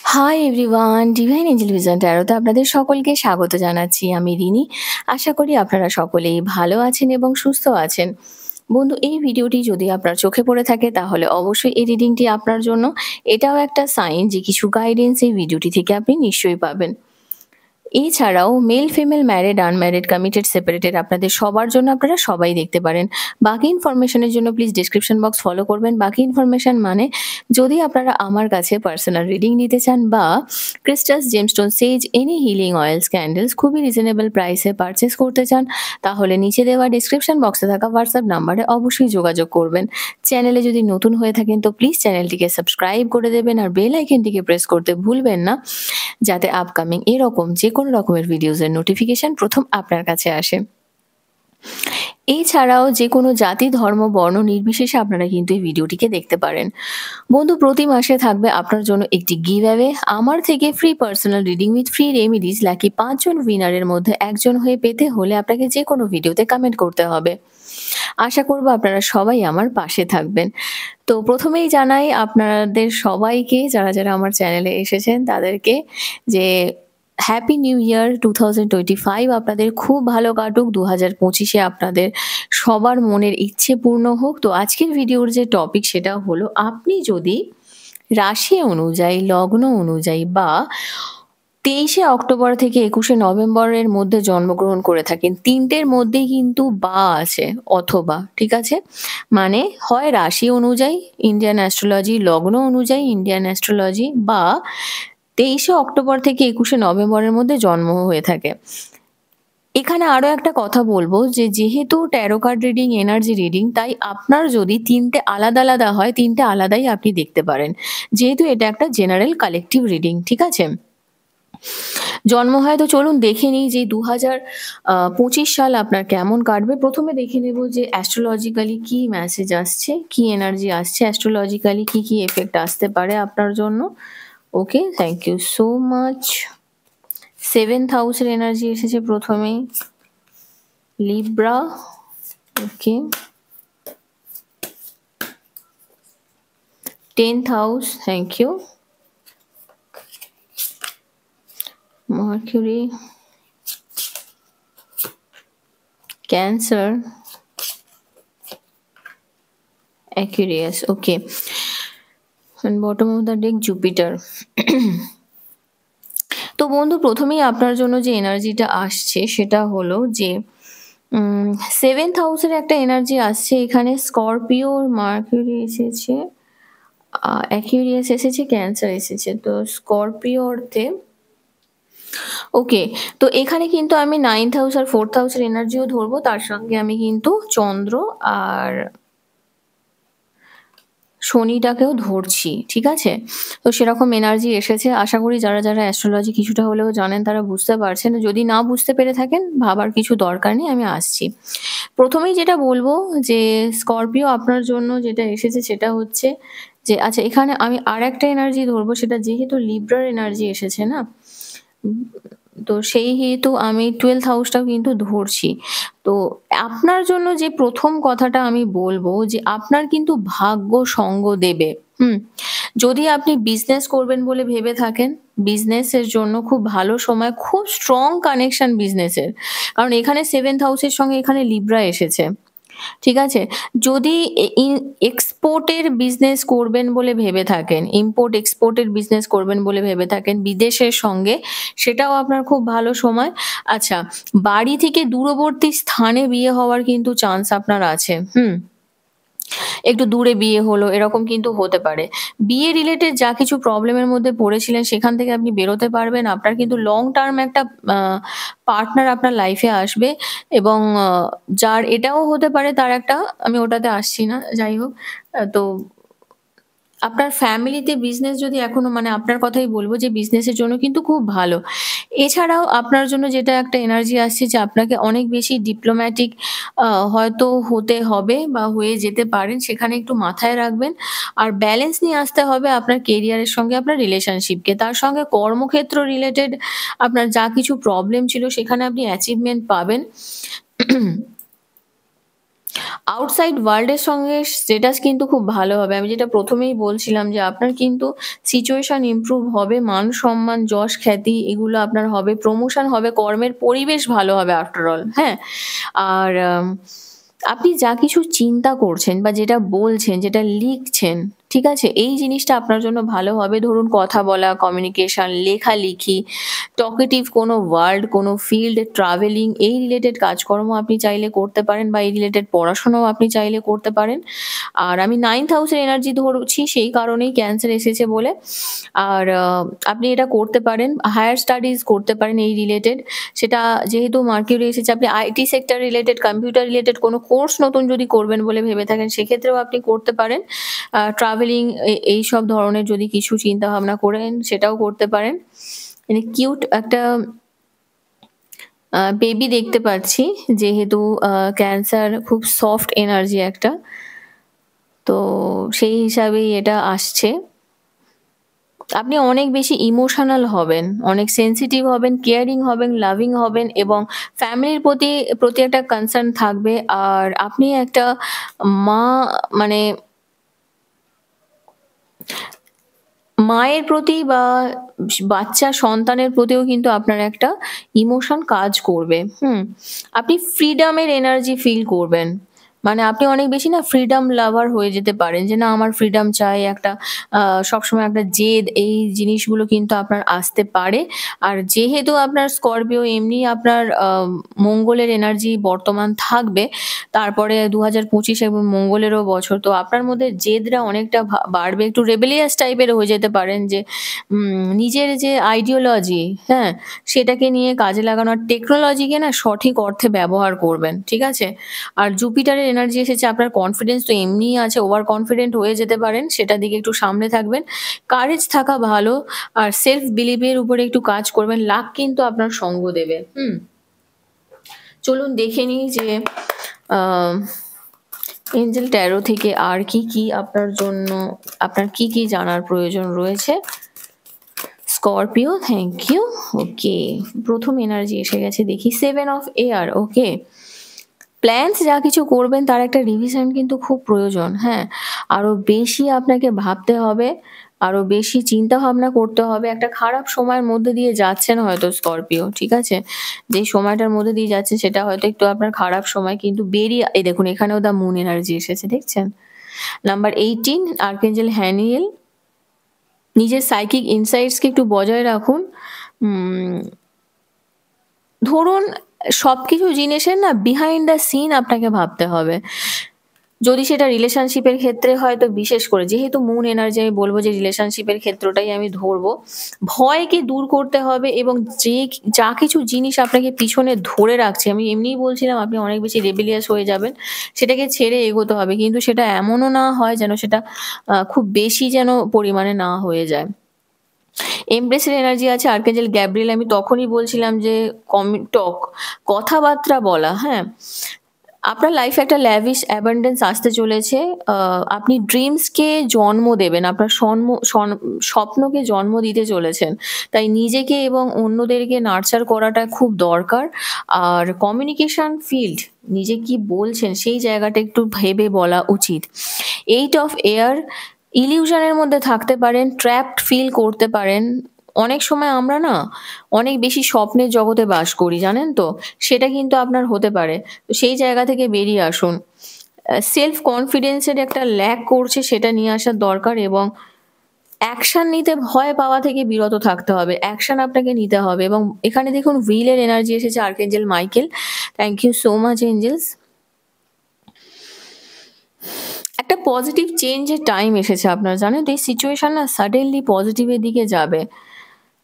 High everyone, divine angel vision ট্যারোতে আপনাদের সকলকে স্বাগত জানাচ্ছি। আমি রিনি। আশা করি আপনারা সকলেই ভালো আছেন এবং সুস্থ আছেন। বন্ধু, এই ভিডিওটি যদি আপনার চোখে পড়ে থাকে তাহলে অবশ্যই এই রিডিংটি আপনার জন্য। এটাও একটা সাইন যে কিছু গাইডেন্স এই ভিডিওটি থেকে আপনি নিশ্চয়ই পাবেন। এছাড়াও male, female, married, unmarried, committed, separated আপনাদের সবার জন্য আপনারা সবাই দেখতে পারেন। বাকি ইনফরমেশনের জন্য প্লিজ ডেসক্রিপশন বক্স ফলো করবেন। বাকি ইনফরমেশন মানে যদি আপনারা আমার কাছে পার্সোনাল রিডিং নিতে চান বা ক্রিস্টালস, জেমস্টোন, সেজ, এনি হিলিং অয়েলস, ক্যান্ডেলস খুবই রিজনেবল প্রাইসে পারচেস করতে চান তাহলে নিচে দেওয়া ডেসক্রিপশন বক্সে থাকা হোয়াটসঅ্যাপ নাম্বারে অবশ্যই যোগাযোগ করবেন। চ্যানেলে যদি নতুন হয়ে থাকেন তো প্লিজ চ্যানেলটিকে সাবস্ক্রাইব করে দেবেন আর বেল আইকনটিকে প্রেস করতে ভুলবেন না, যাতে আপকামিং এরকম যে কোনো রকমের ভিডিওসের নোটিফিকেশন প্রথম আপনার কাছে আসে। এছাড়াও যে কোনো জাতি, ধর্ম, বর্ণ নির্বিশেষে আপনারা কিন্তু এই ভিডিওটিকে দেখতে পারেন। বন্ধু, প্রতি মাসে থাকবে আপনার জন্য একটি গিভ অ্যাওয়ে আমার থেকে free personal reading with free remedies. Lucky 5 জন উইনারের মধ্যে একজন হয়ে পেতে হলে আপনাকে যে কোনো ভিডিওতে কমেন্ট করতে হবে। আশা করব আপনারা সবাই আমার পাশে থাকবেন। তো প্রথমেই জানাই আপনাদের সবাইকে, যারা যারা আমার চ্যানেলে এসেছেন তাদেরকে, যে হ্যাপি নিউ ইয়ার 2025 আপনাদের খুব ভালো কাটুক। 2025-এ আপনাদের সবার মনের ইচ্ছে পূর্ণ হোক। তো আজকের ভিডিওর যে টপিক সেটা হলো, আপনি যদি রাশি অনুযায়ী, লগ্ন অনুযায়ী বা 23শে অক্টোবর থেকে 21শে নভেম্বরের মধ্যে জন্মগ্রহণ করে থাকেন, তিনটের মধ্যেই কিন্তু বা আছে অথবা, ঠিক আছে? মানে হয় রাশি অনুযায়ী ইন্ডিয়ান অ্যাস্ট্রোলজি, লগ্ন অনুযায়ী ইন্ডিয়ান অ্যাস্ট্রোলজি বা 23শে অক্টোবর থেকে 21শে নভেম্বরের মধ্যে জন্ম হয়ে থাকে। এখানে আরো একটা কথা বলবো যে যেহেতু taro card reading energy reading, তাই আপনার যদি তিনটে আলাদা আলাদা হয়, তিনটে আলাদাই আপনি দেখতে পারেন, যেহেতু এটা একটা জেনারেল কালেকটিভ রিডিং, ঠিক আছে? জন্ম হয় তো চলুন দেখে নিই যে 2025 সাল আপনার কেমন কাটবে। প্রথমে দেখে নেব যে অ্যাস্ট্রোলজিক্যালি কি মেসেজ আসছে, কি এনার্জি আসছে, অ্যাস্ট্রোলজিক্যালি কি কি এফেক্ট আসতে পারে আপনার জন্য। Okay, thank you so much. 7th হাউসের এনার্জি এসেছে প্রথমেই, Libra. Okay, 10th house, thank you. Mercury, Cancer, Aquarius. Okay, and bottom of the deck Jupiter. তো বন্ধু, প্রথমেই আপনার জন্য যে এনার্জিটা আসছে সেটা হলো যে 7th হাউসের একটা এনার্জি আসছে এখানে। স্করপিও, মার্কিউরি এসেছে, অ্যাকুয়ারিয়াস এসেছে, ক্যান্সার এসেছে। তো স্করপিও অর্থে ওকে, তো এখানে কিন্তু আমি 9th হাউস আর 4th হাউসের এনার্জিও ধরবো, তার সঙ্গে আমি কিন্তু চন্দ্র আর শনিটাকেও ধরছি, ঠিক আছে? তো সেরকম এনার্জি এসেছে। আশা করি যারা যারা অ্যাস্ট্রোলজি কিছুটা হলেও জানেন তারা বুঝতে পারছেন। যদি না বুঝতে পেরে থাকেন ভাবার কিছু দরকার নেই, আমি আসছি। প্রথমেই যেটা বলবো যে স্করপিও আপনার জন্য যেটা এসেছে সেটা হচ্ছে যে, আচ্ছা এখানে আমি আরেকটা এনার্জি ধরবো, সেটা যেহেতু লিব্রার এনার্জি এসেছে না, তো সেই হেতু আমি 12th হাউসটাও কিন্তু ধরছি। তো আপনার জন্য যে প্রথম কথাটা আমি বলবো যে আপনার কিন্তু ভাগ্য সঙ্গ দেবে। যদি আপনি বিজনেস করবেন বলে ভেবে থাকেন, বিজনেসের জন্য খুব ভালো সময়, খুব স্ট্রং কানেকশন বিজনেসের। কারণ এখানে 7th হাউসের সঙ্গে এখানে লিব্রা এসেছে, ঠিক আছে? যদি এক্সপোর্টের বিজনেস করবেন বলে ভেবে থাকেন, ইম্পোর্ট এক্সপোর্টের বিজনেস করবেন বলে ভেবে থাকেন বিদেশের সঙ্গে, সেটাও আপনার খুব ভালো সময়। আচ্ছা, বাড়ি থেকে দূরবর্তী স্থানে বিয়ে হওয়ার কিন্তু চান্স আপনার আছে। একটু দূরে বিয়ে হলো, এরকম কিন্তু হতে পারে। বিয়ে রিলেটেড যা কিছু প্রবলেমের মধ্যে পড়েছিলেন সেখান থেকে আপনি বেরোতে পারবেন। আপনার কিন্তু লং টার্ম একটা পার্টনার আপনার লাইফে আসবে এবং যার এটাও হতে পারে তার একটা, আমি ওটাতে আসছি না, যাই হোক। তো আপনার ফ্যামিলিতে বিজনেস যদি এখনো, মানে আপনার কথাই বলবো যে বিজনেসের জন্য কিন্তু খুব ভালো। এছাড়াও আপনার জন্য যেটা একটা এনার্জি আসছে যে আপনাকে অনেক বেশি ডিপ্লোম্যাটিক হয়তো হতে হবে বা হয়ে যেতে পারেন, সেখানে একটু মাথায় রাখবেন। আর ব্যালেন্স নিয়ে আসতে হবে আপনার কেরিয়ারের সঙ্গে আপনার রিলেশনশিপকে। তার সঙ্গে কর্মক্ষেত্র রিলেটেড আপনার যা কিছু প্রবলেম ছিল সেখানে আপনি অ্যাচিভমেন্ট পাবেন। আউটসাইড ওয়ার্ল্ডের সঙ্গে স্ট্যাটাস কিন্তু খুব ভালো হবে। আমি যেটা ১ম এই বলছিলাম যে আপনার কিন্তু সিচুয়েশন ইমপ্রুভ হবে, মান-সম্মান, যশ-খ্যাতি এগুলো আপনার হবে, প্রমোশন হবে, কর্মের পরিবেশ ভালো হবে আফটার অল, হ্যাঁ? আর আপনি যা কিছু চিন্তা করছেন বা যেটা বলছেন, যেটা লিখছেন, ঠিক আছে? এই জিনিসটা আপনার জন্য ভালো হবে। ধরুন কথা বলা, কমিউনিকেশন, লেখালেখি, টকেটিভ কোনো ওয়ার্ড, কোনো ফিল্ড, ট্রাভেলিং এই রিলেটেড কাজকর্ম আপনি চাইলে করতে পারেন বা এই রিলেটেড পড়াশোনাও আপনি চাইলে করতে পারেন। আর আমি 9th হাউসের এনার্জি ধরছি সেই কারণেই ক্যান্সার এসেছে বলে। আর আপনি এটা করতে পারেন। হায়ার স্টাডিজ করতে পারেন এই রিলেটেড। সেটা যেহেতু মার্কিউরি এসেছে আপনি IT sector related, computer related কোনো কোর্স নতুন যদি করবেন বলে ভেবে থাকেন সেক্ষেত্রেও আপনি করতে পারেন। ট্রাভেলিং এইসব ধরনের যদি কিছু চিন্তাভাবনা করেন সেটাও করতে পারেন। মানে কিউট একটা বেবি দেখতে পাচ্ছি যেহেতু ক্যান্সার খুব সফট এনার্জি একটা। তো সেই হিসাবেই এটা আসছে। আপনি অনেক বেশি ইমোশনাল হবেন, অনেক সেনসিটিভ হবেন, কেয়ারিং হবেন, লাভিং হবেন এবং ফ্যামিলির প্রতি একটা কনসার্ন থাকবে। আর আপনি একটা মা মানে মায়ের প্রতি বা বাচ্চা সন্তানের প্রতিও কিন্তু আপনার একটা ইমোশন কাজ করবে। হুম? আপনি ফ্রিডমের এনার্জি ফিল করবেন। মানে আপনি অনেক বেশি না ফ্রিডম লাভার হয়ে যেতে পারেন যে, না আমার ফ্রিডম চাই একটা আ সবসময় একটা জেদ এই জিনিসগুলো কিন্তু আপনার আসতে পারে। আর যেহেতু আপনার স্করপিও এমনি আপনার মঙ্গলের এনার্জি বর্তমান থাকবে। তারপরে ২০২৫ এবং মঙ্গলেরও বছর। তো আপনার মধ্যে জেদটা অনেকটা বাড়বে। একটু রেবেলিয়াস টাইপের হয়ে যেতে পারেন যে নিজের যে আইডিওলজি, হ্যাঁ? সেটাকে নিয়ে কাজে লাগানো আর টেকনোলজিকে না সঠিক অর্থে ব্যবহার করবেন। ঠিক আছে? আর জুপিটারের এনার্জি এসেছে আপনার কনফিডেন্স তো এমনিই আছে, ওভার কনফিডেন্ট হয়ে যেতে পারেন। সেটার দিকে একটু সামনে থাকবেন। কারেজ থাকা ভালো আর সেলফ বিলিভ এর উপরে একটু কাজ করবেন। লাক কিন্তু আপনার সঙ্গ দেবে। হুম? চলুন দেখে নিই যে আ এঞ্জেল ট্যারো থেকে আর কি আপনার জন্য আপনার কি জানার প্রয়োজন রয়েছে? Scorpio, thank you. ওকে, ১ম এনার্জি এসে গেছে দেখি 7 অফ এয়ার, ওকে। প্ল্যানস যা কিছু করবেন তার একটা রিভিশন কিন্তু খুব প্রয়োজন, হ্যাঁ? আরো বেশি আপনাকে ভাবতে হবে, আরো বেশি চিন্তাভাবনা করতে হবে। একটা খারাপ সময়ের মধ্যে দিয়ে যাচ্ছেন হয়তো স্করপিও, ঠিক আছে? যে সময়টার মধ্যে দিয়ে যাচ্ছেন সেটা হয়তো একটু আপনার খারাপ সময় কিন্তু বেরিয়ে এই দেখুন এখানেও দ্য মুন এনার্জি এসেছে, দেখছেন? নাম্বার 18 আর্কেঞ্জেল হ্যানিয়েল নিজের সাইকিক ইনসাইটস কে একটু বজায় রাখুন। উম ধরুন সবকিছু জিনিসের না বিহাইন্ড দ্য সিন আপনাকে ভাবতে হবে। যদি সেটা রিলেশনশিপের ক্ষেত্রে হয় তো বিশেষ করে যেহেতু মুন এনার্জি আমি বলব যে রিলেশনশিপের ক্ষেত্রটাই আমি ধরবো। ভয়কে দূর করতে হবে এবং যা কিছু জিনিস আপনাকে পিছনে ধরে রাখছে, আমি এমনিই বলছিলাম আপনি অনেক বেশি রেবেলিয়াস হয়ে যাবেন। সেটাকে ছেড়ে এগোতে হবে। কিন্তু সেটা এমনও না হয় যেন সেটা খুব বেশি যেন পরিমাণে না হয়ে যায়। এমব্রেস এর এনার্জি আছে আর্কেঞ্জেল গ্যাব্রিয়েল আমি তখনই বলছিলাম যে কথাবার্তা বলা, হ্যাঁ? আপনার লাইফে একটা lavish abundance আসতে চলেছে। আ আপনি ড্রিমস কে জন্ম দেবেন। আপনার স্বপ্নকে জন্ম দিতে চলেছেন। তাই নিজেকে এবং অন্যদেরকে নার্চার করাটা খুব দরকার। আর কমিউনিকেশন ফিল্ড নিজে কি বলছেন সেই জায়গাটা একটু ভেবে বলা উচিত। 8 অফ এয়ার ইলিউশন এর মধ্যে থাকতে পারেন, ট্র্যাপড ফিল করতে পারেন। অনেক সময় আমরা না অনেক বেশি স্বপ্নের জগতে বাস করি, জানেন তো? সেটা কিন্তু আপনার হতে পারে। তো সেই জায়গা থেকে বেরিয়ে আসুন। সেলফ কনফিডেন্স এর একটা ল্যাক করছে সেটা নিয়ে আসার দরকার এবং অ্যাকশন নিতে ভয় পাওয়া থেকে বিরত থাকতে হবে। অ্যাকশন আপনাকে নিতে হবে এবং এখানে দেখুন হুইল এর এনার্জি এসেছে archangel Michael. Thank you so much angels. একটা পজিটিভ চেঞ্জ এর টাইম এসেছে আপনার, জানেন তো? এই সিচুয়েশন না সাডেনলি পজিটিভ এর দিকে যাবে।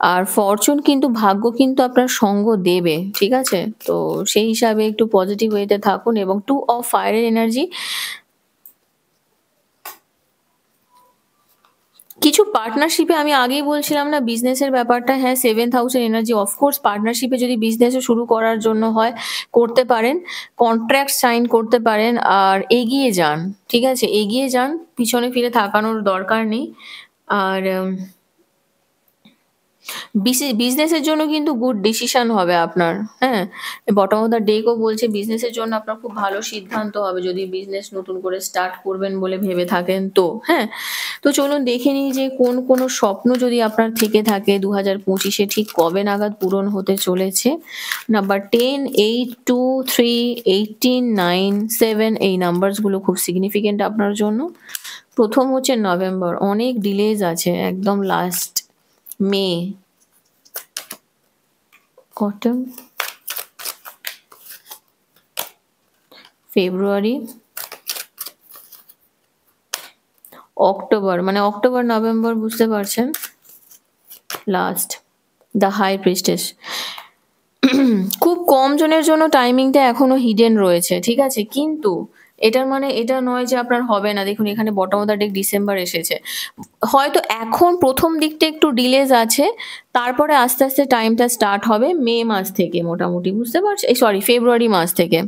আর ফরচুন কিন্তু ভাগ্য কিন্তু আপনার সঙ্গ দেবে। ঠিক আছে? তো সেই হিসাবে একটু পজিটিভ ওয়েতে থাকুন এবং 2 অফ ফায়ার এর এনার্জি কিছু পার্টনারশিপে আমি আগেই বলছিলাম না বিজনেসের ব্যাপারটা, হ্যাঁ 7th হাউস এর এনার্জি অফকোর্স পার্টনারশিপে যদি বিজনেসও শুরু করার জন্য হয় করতে পারেন। কন্ট্রাক্ট সাইন করতে পারেন আর এগিয়ে যান। ঠিক আছে? এগিয়ে যান। পিছনে ফিরে তাকানোর দরকার নেই। আর বিজনেসের জন্য কিন্তু গুড ডিসিশন হবে আপনার। হ্যাঁ? বটম অফ দ্য ডেকও বলছে বিজনেসের জন্য আপনার খুব ভালো সিদ্ধান্ত হবে যদি বিজনেস নতুন করে স্টার্ট করবেন বলে ভেবে থাকেন তো। হ্যাঁ? তো চলুন দেখে নিই যে কোন স্বপ্ন যদি আপনার থেকে থাকে ২০২৫ এ ঠিক কবে নাগাদ পূরণ হতে চলেছে। নাম্বার 10, 8, 2, 3, 18, 9, 7 এই নাম্বারস গুলো খুব সিগনিফিক্যান্ট আপনার জন্য। ১ম হচ্ছে নভেম্বর, অনেক ডিলেজ আছে একদম লাস্ট। মে, অটম, ফেব্রুয়ারি, অক্টোবর, মানে অক্টোবর নভেম্বর বুঝতে পারছেন, লাস্ট দ্য হাই প্রিস্টেস। খুব কম জনের জন্য টাইমিংটা এখনো হিডেন রয়েছে, ঠিক আছে? কিন্তু এটার মানে এটা নয় যে আপনার হবে না। দেখুন এখানে bottom of the deck December এসেছে। হয়তো এখন ১ম দিকটা একটু ডিলেজ আছে, তারপরে আস্তে, আস্তে টাইমটা স্টার্ট হবে মে মাস থেকে মোটামুটি, বুঝতে পারছেন? সরি, ফেব্রুয়ারি মাস থেকে।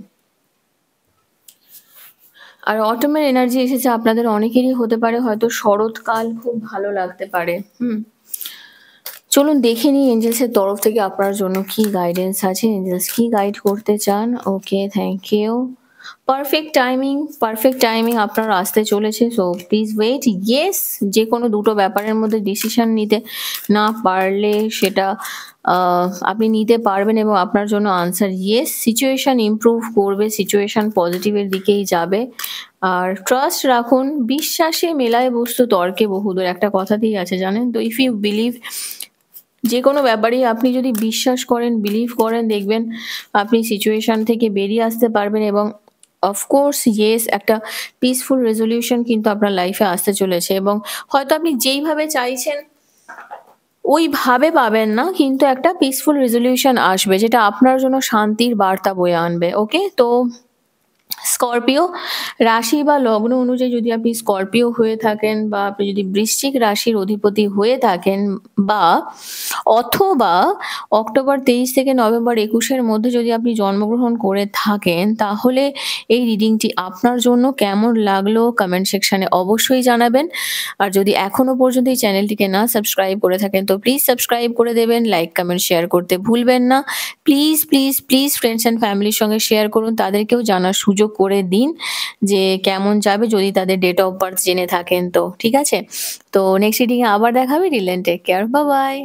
আর অটমের এনার্জি এসেছে, আপনাদের অনেকেরই হতে পারে হয়তো শরৎকাল খুব ভালো লাগতে পারে। চলুন দেখে নিই এঞ্জেলসের তরফ থেকে আপনার জন্য কি গাইডেন্স আছে, এঞ্জেলস কি গাইড করতে চান। ওকে, থ্যাংক ইউ। পারফেক্ট টাইমিং আপনার আসতে চলেছে, সো প্লিজ ওয়েট। ইয়েস, যে কোনো দুটো ব্যাপারের মধ্যে ডিসিশন নিতে না পারলে সেটা আপনি নিতে পারবেন এবং আপনার জন্য আনসার ইয়েস। সিচুয়েশন ইমপ্রুভ করবে, সিচুয়েশন পজিটিভের দিকেই যাবে। আর ট্রাস্ট রাখুন, বিশ্বাসে মেলায় বস্তু তর্কে বহুদূর, একটা কথাতেই আছে জানেন তো। ইফ ইউ বিলিভ, যে কোনো ব্যাপারেই আপনি যদি বিশ্বাস করেন, বিলিভ করেন, দেখবেন আপনি সিচুয়েশন থেকে বেরিয়ে আসতে পারবেন এবং অফকোর্স ইয়েস, একটা পিসফুল রেজলিউশন কিন্তু আপনার লাইফে আসতে চলেছে এবং হয়তো আপনি যেইভাবে চাইছেন ওইভাবে পাবেন না, কিন্তু একটা পিসফুল রেজলিউশন আসবে যেটা আপনার জন্য শান্তির বার্তা বয়ে আনবে। ওকে, তো স্করপিও রাশি বা লগ্ন অনুযায়ী যদি আপনি স্করপিও হয়ে থাকেন বা আপনি যদি বৃশ্চিক রাশির অধিপতি হয়ে থাকেন বা অথবা অক্টোবর 23 থেকে নভেম্বর 21-এর মধ্যে যদি আপনি জন্মগ্রহণ করে থাকেন, তাহলে এই রিডিংটি আপনার জন্য কেমন লাগলো কমেন্ট সেকশনে অবশ্যই জানাবেন। আর যদি এখনো পর্যন্ত এই চ্যানেলটিকে না সাবস্ক্রাইব করে থাকেন তো প্লিজ সাবস্ক্রাইব করে দেবেন, লাইক কমেন্ট শেয়ার করতে ভুলবেন না। Please please please friends and ফ্যামিলির সঙ্গে শেয়ার করুন, তাদেরকেও জানার সুযোগ করে দিন যে কেমন যাবে, যদি তাদের ডেট অফ বার্থ জেনে থাকেন তো। ঠিক আছে, তো নেক্সট রিডিংয়ে আবার দেখা হবে। Take care, bye by.